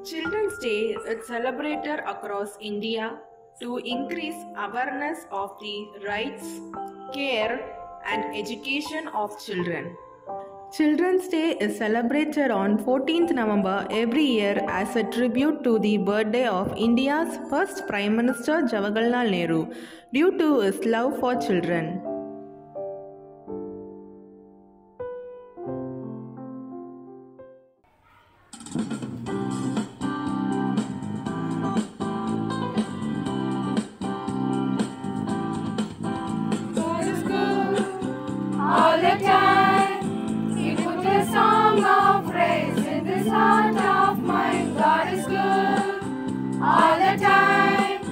Children's Day is celebrated across India to increase awareness of the rights, care, and education of children. Children's Day is celebrated on 14th November every year as a tribute to the birthday of India's first Prime Minister Jawaharlal Nehru due to his love for children. All the time, He put a song of praise in this heart of mine. God is good. All the time,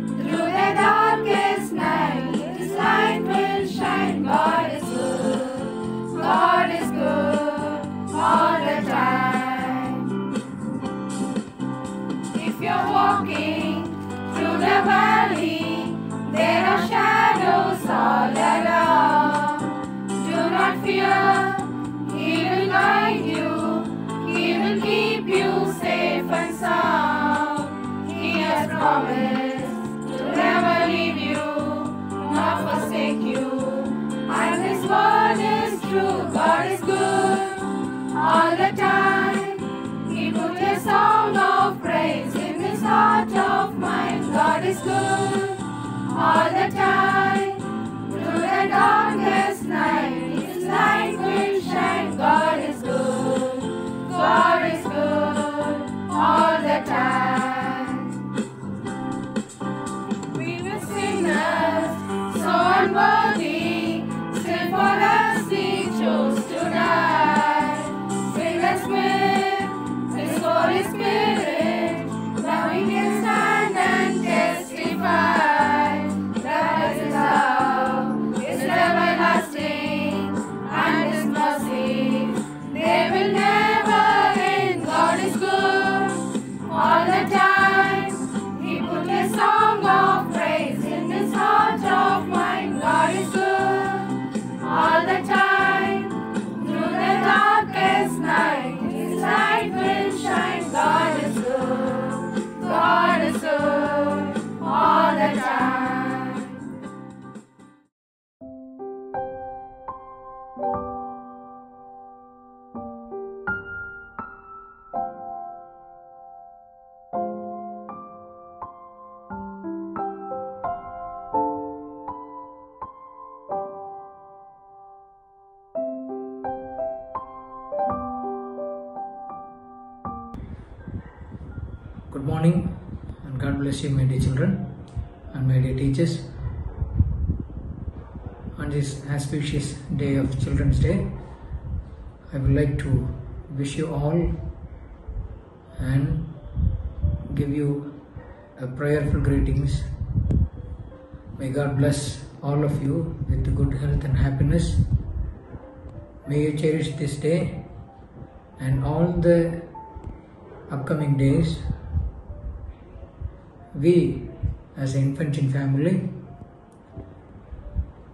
through the darkest night, His light will shine. God is good. God is good. All the time. If you're walking through the valley, there are shadows all around. Do not fear, He will guide you, He will keep you safe and sound. He has promised to never leave you, nor forsake you, and His word is true. God is good all the time. He put a song of praise in this heart of mine. God is good all the time. Through the darkest night, His light will shine. God is good. God is good all the time. We were sinners, so unworthy, still for us He chose to die. Fill us with His Holy Spirit, now we can stand and testify that His love is everlasting and His mercy they will never end. God is good all the time. He put a song of praise in this heart of mine. God is good all the time. Through the darkest night, His light will shine. God is good. God is good all the time. Good morning and God bless you, my dear children and my dear teachers. On this auspicious day of Children's Day, I would like to wish you all and give you a prayerful greetings. May God bless all of you with good health and happiness. May you cherish this day and all the upcoming days. We, as an infant family,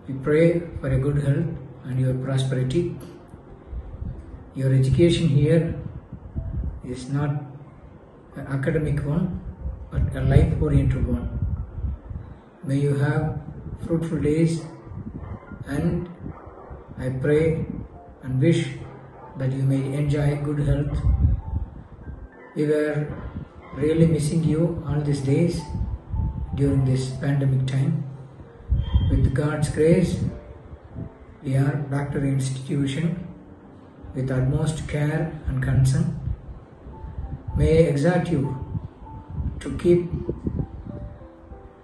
we pray for a good health and your prosperity. Your education here is not an academic one, but a life-oriented one. May you have fruitful days, and I pray and wish that you may enjoy good health. We were really missing you all these days during this pandemic time. With God's grace, we are back to the institution with utmost care and concern. May I exhort you to keep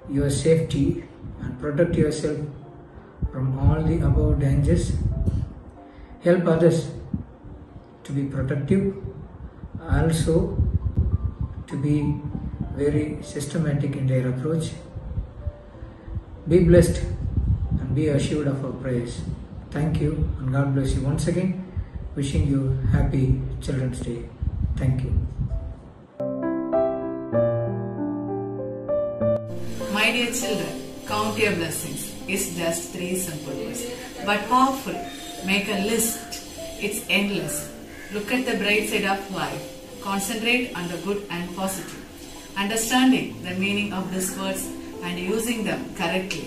your safety and protect yourself from all the above dangers. Help others to be protective, also to be very systematic in their approach. Be blessed and be assured of our prayers. Thank you and God bless you once again. Wishing you happy Children's Day. Thank you. My dear children, count your blessings. It's just 3 simple words, but powerful. Make a list. It's endless. Look at the bright side of life. Concentrate on the good and positive. Understanding the meaning of these words and using them correctly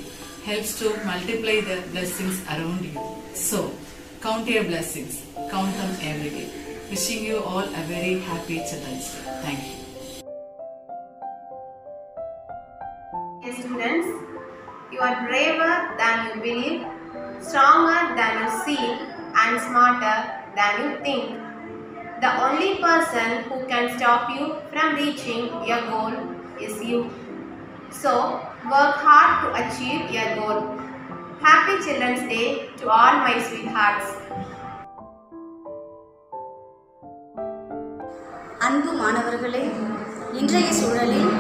helps to multiply the blessings around you. So, count your blessings. Count them every day. Wishing you all a very happy Children's Day. Thank you. Dear students, you are braver than you believe, stronger than you seem, and smarter than you think. The only person who can stop you from reaching your goal is you. So, work hard to achieve your goal. Happy Children's Day to all my sweethearts. அன்பு மாணவர்களே, இன்றைய சூழலில்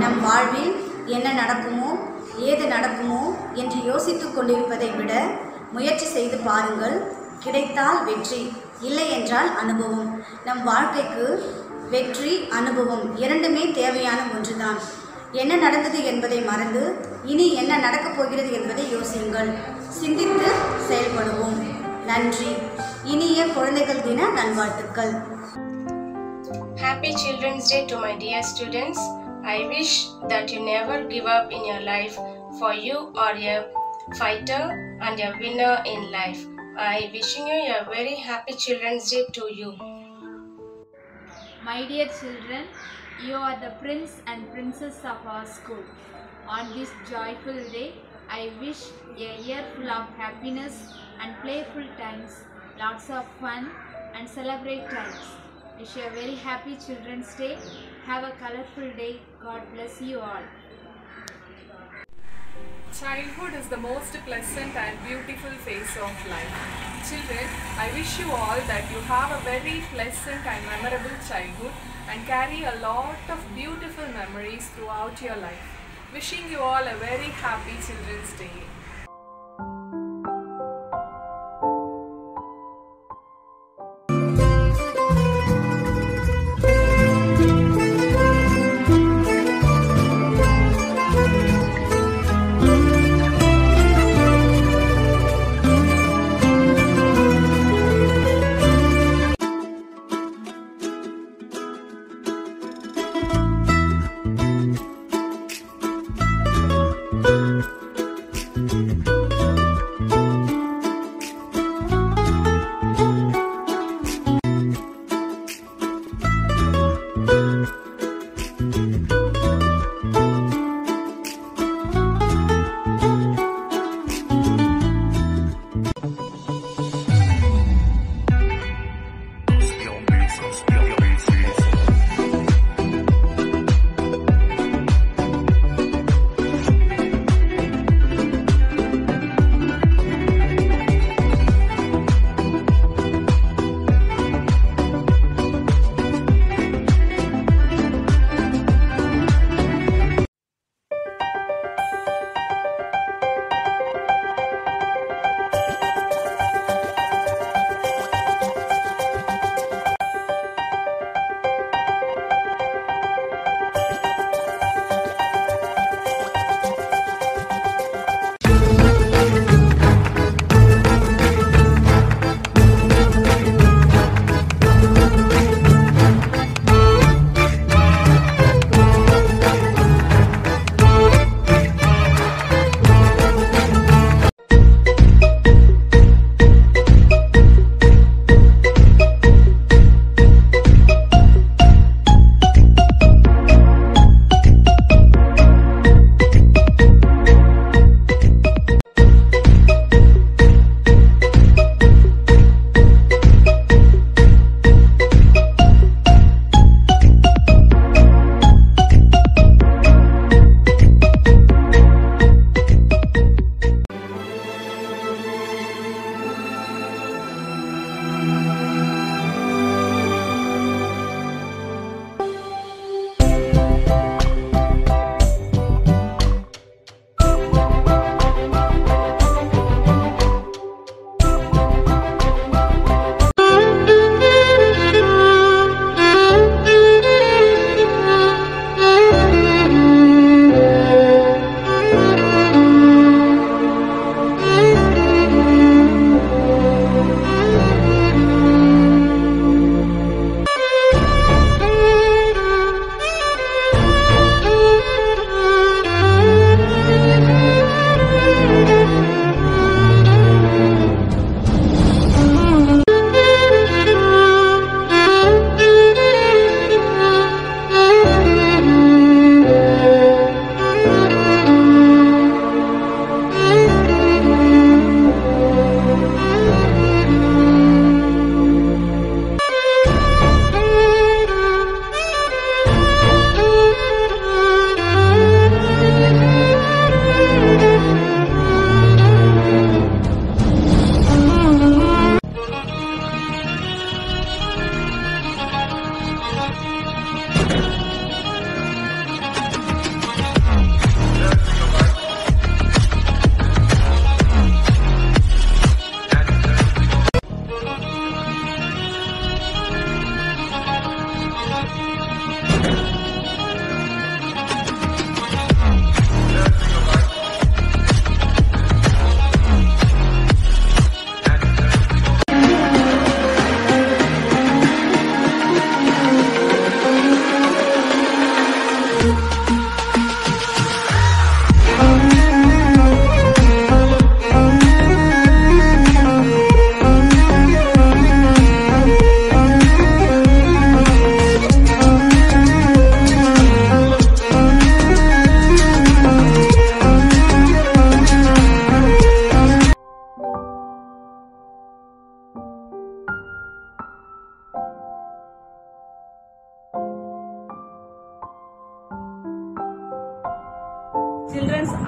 நம் வாழ்வில் என்ன நடக்குமோ ஏது நடக்குமோ என்று யோசித்துக் கொண்டிருப்பதை விட முயற்சி செய்து பாருங்கள். கிடைத்தால் வெற்றி, இல்லை என்றால் அனுபவம். நம் வாழ்க்கைக்கு வெற்றி அனுபவம் இரண்டுமே தேவையான ஒன்றுதான். என்ன நடந்தது என்பதை மறந்து இனி என்ன நடக்கப் போகிறது என்பதை யோசியுங்கள். சிந்தித்து செயல்படுவோம். நன்றி. இனிய குழந்தைகள் தின நல்வாழ்த்துக்கள். Happy Children's Day to my dear students. I wish that you never give up in your life, for you are a fighter and a winner in life. I wishing you a very happy Children's Day to you. My dear children, you are the prince and princess of our school. On this joyful day, I wish a year full of happiness and playful times, lots of fun and celebrate times. Wish you a very happy Children's Day. Have a colorful day. God bless you all. Childhood is the most pleasant and beautiful phase of life. Children, I wish you all that you have a very pleasant and memorable childhood and carry a lot of beautiful memories throughout your life. Wishing you all a very happy Children's Day.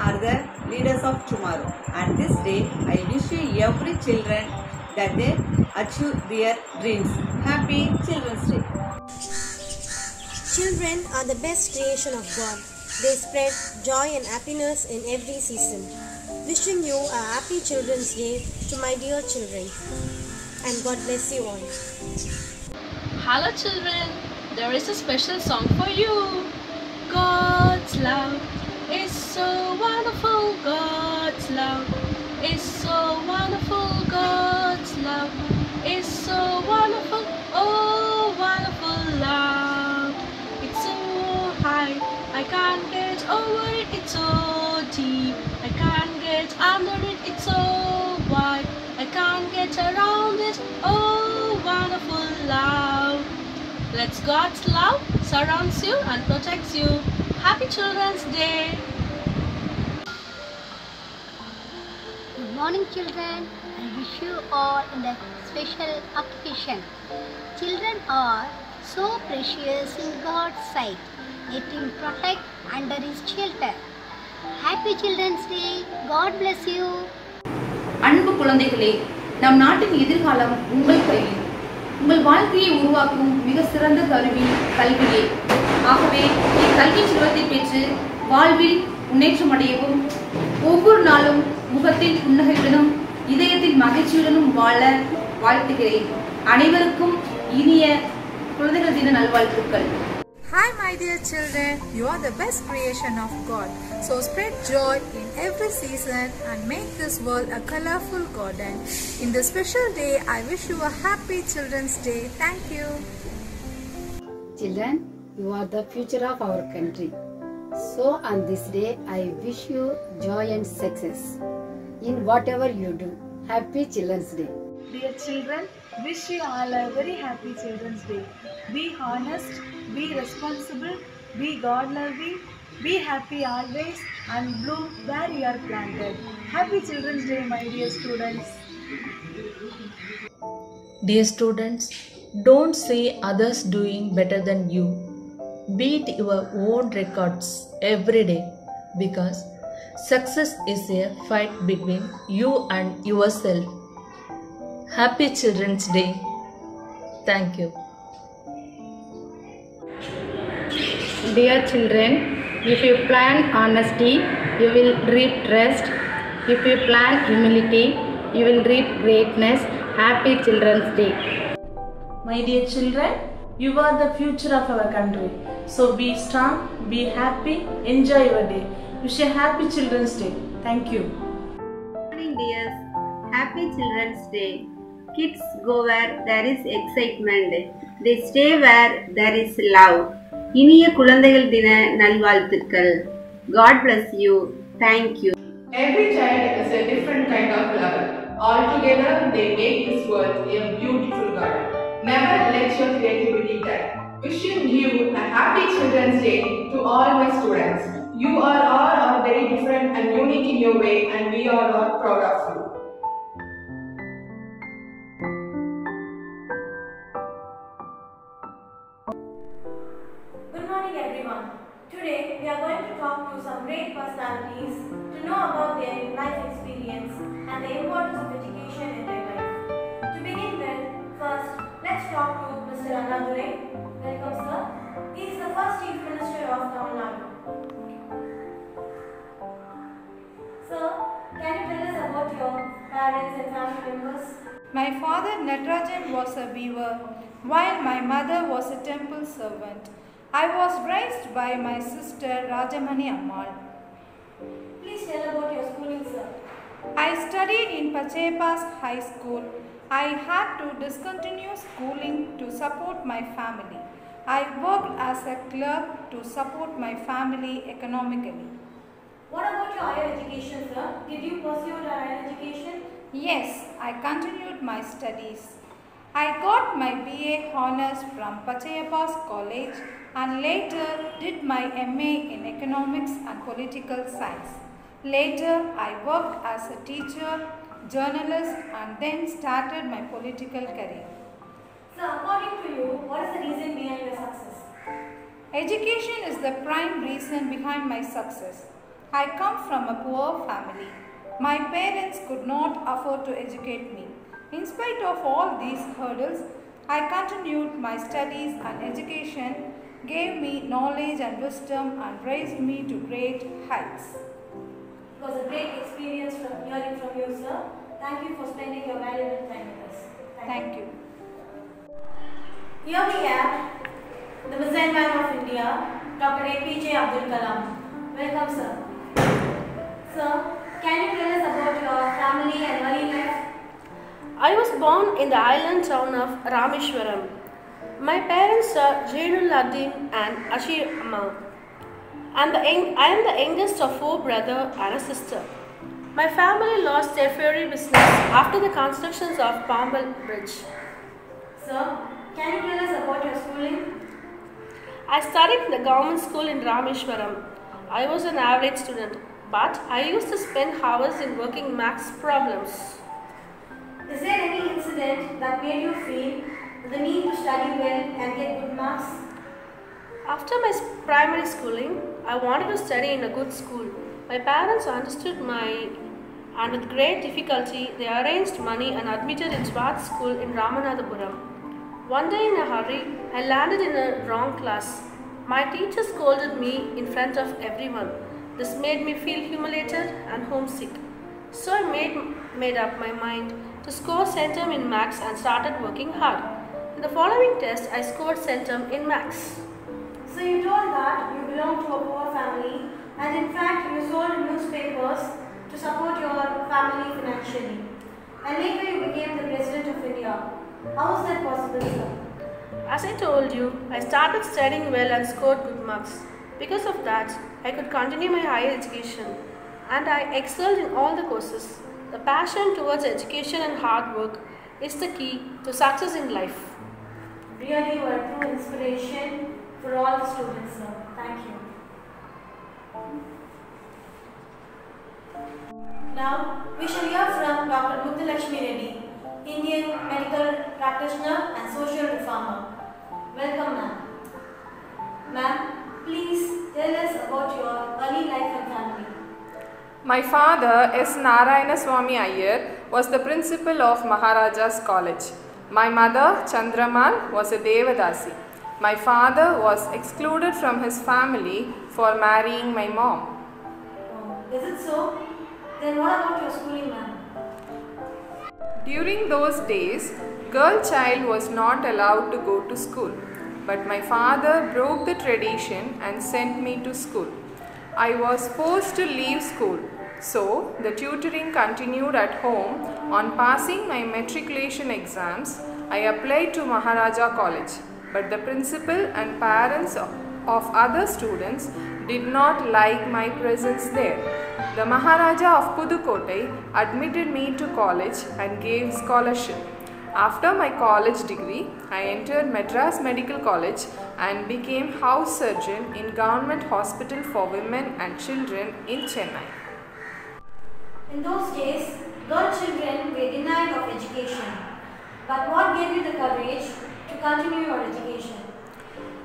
are the leaders of tomorrow. And this day, I wish you every children that they achieve their dreams. Happy Children's Day. Children are the best creation of God. They spread joy and happiness in every season. Wishing you a happy Children's Day to my dear children. And God bless you all. Hello children, there is a special song for you. God's love is so wonderful. God's love is so wonderful. God's love is so wonderful. Oh, wonderful love. It's so high, I can't get over it. It's so deep, I can't get under it. It's so wide, I can't get around it. Oh, wonderful love. Let God's love surrounds you and protects you. Happy Children's Day. Good morning children. I wish you all in the special occasion. Children are so precious in God's sight. Let Him protect under His shelter. Happy Children's Day. God bless you. அன்பு குழந்தைகளே, நம் நாட்டின் எதிர்காலம் உங்கள் கையில். உங்கள் வாழ்க்கையை உருவாக்கும் மிக சிறந்த கருவி கல்வியே. ஆகவே இக்கல்வி செல்வத்தை பெற்று வாழ்வில் முன்னேற்றம் அடையவும், ஒவ்வொரு நாளும் முகத்தில் புன்னகையுடனும் இதயத்தில் மகிழ்ச்சியுடனும் வாழ வாழ்த்துகிறேன். அனைவருக்கும் இனிய குழந்தைகள் தின நல்வாழ்த்துக்கள். Hi my dear children, you are the best creation of God. So spread joy in every season and make this world a colorful garden. In this special day, I wish you a happy Children's Day. Thank you. Children, you are the future of our country. So on this day, I wish you joy and success in whatever you do. Happy Children's Day. Dear children, wish you all a very happy Children's Day. Be honest, be responsible, be God-loving, be happy always and bloom where you are planted. Happy Children's Day, my dear students. Dear students, don't see others doing better than you. Beat your own records every day, because success is a fight between you and yourself. Happy Children's Day. Thank you. Dear children, if you plan honesty, you will reap trust. If you plan humility, you will reap greatness. Happy Children's Day. My dear children, you are the future of our country. So be strong, be happy, enjoy your day. Wish a happy Children's Day. Thank you. Good morning dears. Happy Children's Day. Kids go where there is excitement. They stay where there is love. இனிய குழந்தைகள் தின நல்வாழ்த்துக்கள். God bless you. Thank you. Every child is a different kind of lover. All together they make this world a beautiful garden. Never let your creativity die. Wishing you a happy Children's Day to all my students. You are all very different and unique in your way, and we are all proud of you. Good morning everyone. Today we are going to talk to some great personalities to know about their life experience and the importance of education in their life. To begin with, first let's talk to Mr. Annadurai. Welcome sir. He is the first Chief Minister of Tamil Nadu. Sir, can you tell us about your parents and family members? My father Natarajan was a weaver, while my mother was a temple servant. I was raised by my sister Rajamani Ammal. Please tell about your schooling, sir. I studied in Pachepas High School. I had to discontinue schooling to support my family. I worked as a clerk to support my family economically. What about your higher education, sir? Did you pursue your higher education? Yes, I continued my studies. I got my BA Honours from Pachepas College and later did my MA in Economics and Political Science. Later, I worked as a teacher, journalist and then started my political career. So, according to you, what is the reason behind your success? Education is the prime reason behind my success. I come from a poor family. My parents could not afford to educate me. In spite of all these hurdles, I continued my studies and education gave me knowledge and wisdom and raised me to great heights. It was a great experience from hearing from you, sir. Thank you for spending your valuable time with us. Thank you. Here we have the Missile Man of India, Dr. APJ Abdul Kalam. Welcome, sir. Sir, can you tell us about your family and early life? I was born in the island town of Rameshwaram. My parents are Jainulladdin and Ashirama. I am the youngest of 4 brothers and a sister. My family lost their ferry business after the constructions of Pambal Bridge. Sir, can you tell us about your schooling? I studied in the government school in Rameshwaram. I was an average student, but I used to spend hours in working maths problems. Is there any incident that made you feel the need to study well and get good marks? After my primary schooling, I wanted to study in a good school. My parents understood and with great difficulty, they arranged money and admitted in Swat School in Ramanathapuram. One day in a hurry, I landed in a wrong class. My teacher scolded me in front of everyone. This made me feel humiliated and homesick. So I made up my mind to score centum in maths and started working hard. In the following test, I scored centum in maths. So you told that you belong to a poor family and in fact you sold newspapers to support your family financially. And later you became the President of India. How is that possible, sir? As I told you, I started studying well and scored good marks. Because of that, I could continue my higher education. And I excelled in all the courses. The passion towards education and hard work is the key to success in life. Really, you are a true inspiration for all the students, sir. Thank you. Now, we shall hear from Dr. Muthulakshmi Reddy, Indian medical practitioner and social reformer. Welcome, ma'am. Ma'am, please tell us about your early life and family. My father, S. Narayana Swami Iyer, was the principal of Maharaja's College. My mother, Chandramal, was a Devadasi. My father was excluded from his family for marrying my mom. Oh, is it so? Then what about your schooling, ma'am? During those days, girl child was not allowed to go to school. But my father broke the tradition and sent me to school. I was forced to leave school, so the tutoring continued at home. On passing my matriculation exams, I applied to Maharaja College, but the principal and parents of other students did not like my presence there. The Maharaja of Pudukkottai admitted me to college and gave scholarship. After my college degree, I entered Madras Medical College and became house surgeon in Government Hospital for Women and Children in Chennai. In those days, girl children were denied of education. But what gave you the courage to continue your education?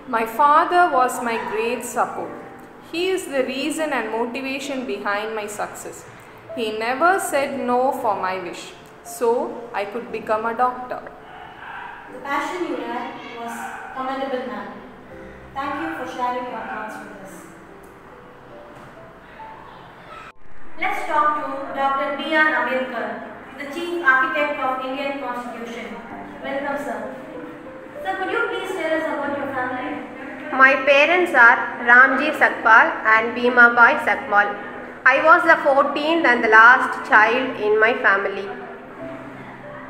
My father was my great support. He is the reason and motivation behind my success. He never said no for my wish, so I could become a doctor. The passion you had was commendable, ma'am. Thank you for sharing your thoughts with us. Let's talk to Dr. B.R. Ambedkar, the Chief Architect of Indian Constitution. Welcome, sir. Sir, could you please tell us about your family? My parents are Ramji Sakpal and Bhimabai Sakpal. I was the 14th and the last child in my family.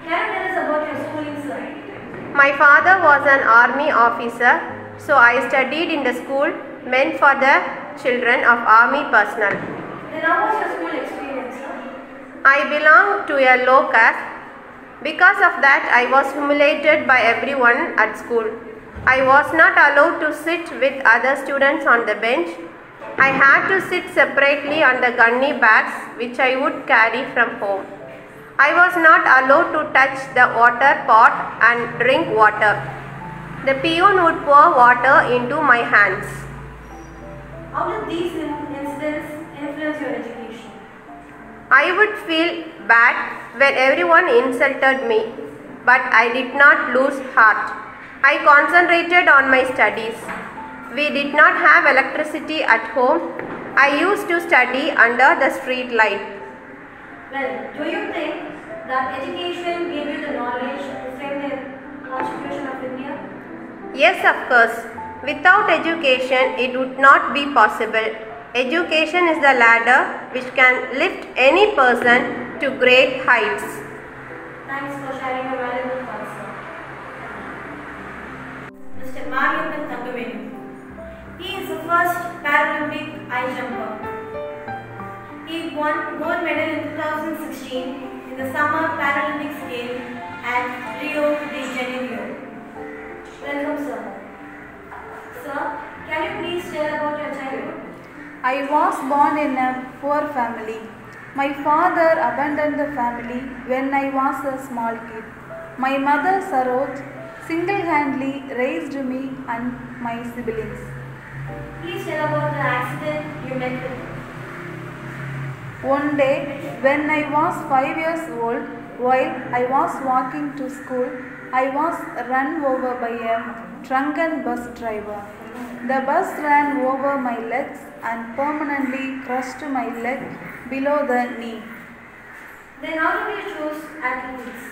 Can you tell us about your schooling, sir? My father was an army officer, so I studied in the school meant for the children of army personnel. Then how was your school experience, sir? I belonged to a low caste. Because of that, I was humiliated by everyone at school. I was not allowed to sit with other students on the bench. I had to sit separately on the gunny bags which I would carry from home. I was not allowed to touch the water pot and drink water. The peon would pour water into my hands. How did these incidents influence your education? I would feel bad when everyone insulted me, but I did not lose heart. I concentrated on my studies. We did not have electricity at home. I used to study under the street light. Well, do you think that education gave you the knowledge to frame the constitution of India? Yes, of course. Without education, it would not be possible. Education is the ladder which can lift any person to great heights. Thanks for sharing your valuable thoughts, sir. Mr. Mariappan Thangavenu. He is the first Paralympic high jumper. He won gold medal in 2016 in the Summer Paralympics Games at Rio de Janeiro. Welcome, sir. Sir, can you please tell about your childhood? I was born in a poor family. My father abandoned the family when I was a small kid. My mother, Saroj, single-handedly raised me and my siblings. Please tell about the accident you met with. One day, when I was 5 years old, while I was walking to school, I was run over by a drunken bus driver. The bus ran over my legs and permanently crushed my leg below the knee. Then how did you choose athletics?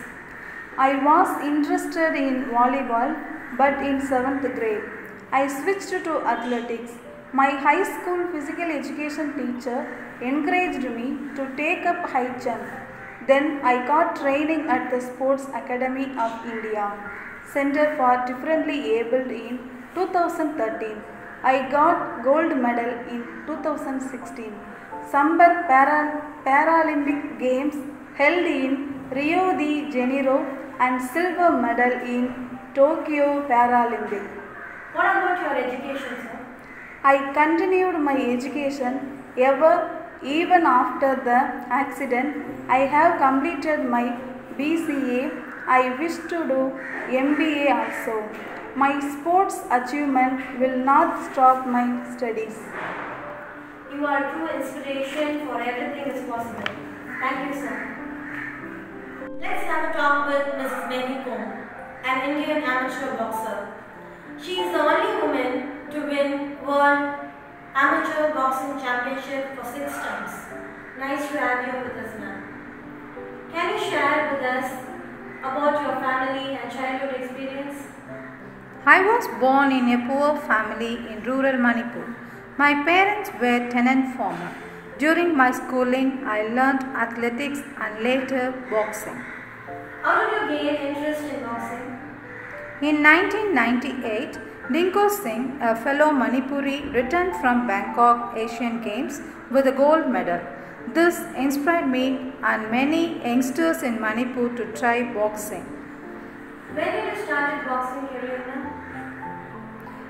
I was interested in volleyball, but in 7th grade, I switched to athletics. My high school physical education teacher encouraged me to take up high jump. Then I got training at the Sports Academy of India, Center for Differently Abled in 2013. I got gold medal in 2016. Summer Paralympic Games held in Rio de Janeiro and silver medal in Tokyo Paralympic. What about your education, sir? I continued my education even after the accident. I have completed my BCA. I wish to do MBA also. My sports achievement will not stop my studies. You are a true inspiration for everything is possible. Thank you, sir. Let's have a talk with Mrs. Mary Kom, an Indian amateur boxer. She is the only woman to win World Amateur Boxing Championship for 6 times. Nice to have you with us, ma'am. Can you share with us about your family and childhood experience? I was born in a poor family in rural Manipur. My parents were tenant farmer. During my schooling, I learned athletics and later boxing. How did you gain interest in boxing? In 1998, Dinko Singh, a fellow Manipuri, returned from Bangkok Asian Games with a gold medal. This inspired me and many youngsters in Manipur to try boxing. When did you start boxing career, ma'am?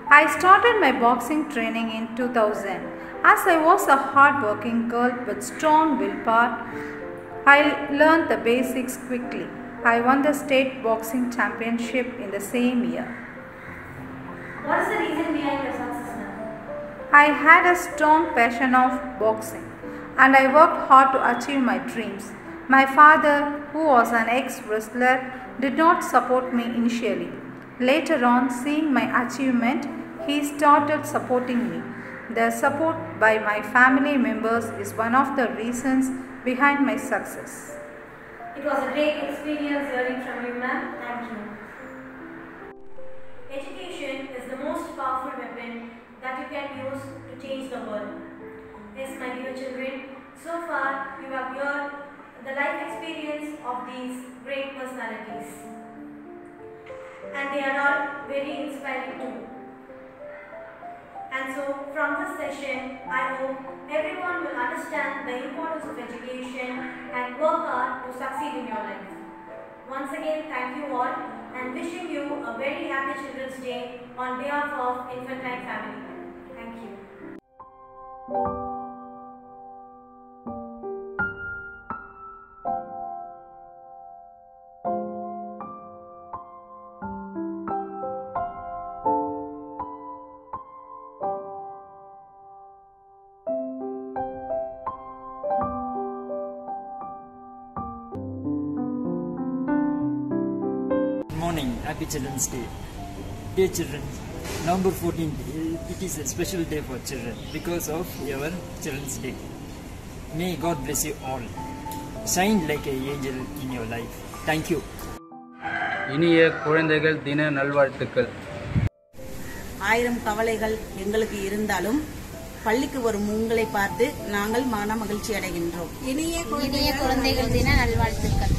I started my boxing training in 2000. As I was a hard-working girl with strong willpower, I learned the basics quickly. I won the state boxing championship in the same year. What is the reason behind your success, ma'am? I had a strong passion of boxing and I worked hard to achieve my dreams. My father, who was an ex-wrestler, did not support me initially. Later on, seeing my achievement, he started supporting me. The support by my family members is one of the reasons behind my success. It was a great experience hearing from you, ma'am. Thank you. Education is the most powerful weapon that you can use to change the world. Yes, my dear children, so far you have heard the life experience of these great personalities. And they are all very inspiring too. And so from this session, I hope everyone will understand the importance of education and work hard to succeed in your life. Once again, thank you all and wishing you a very happy Children's Day on behalf of Infantine family. Thank you. morning. Happy Children's Day. Dear children, November 14th, it is a special day for children because of our Children's Day. May God bless you all. Shine like an angel in your life. Thank you. இனிய குழந்தைகள் தின நல்வாழ்த்துக்கள். ஆயிரம் கவலைகள் எங்களுக்கு இருந்தாலும் பள்ளிக்கு வரும் உங்களை பார்த்து நாங்கள் மன மகிழ்ச்சி அடைகின்றோம். இனிய குழந்தைகள் தின நல்வாழ்த்துக்கள்.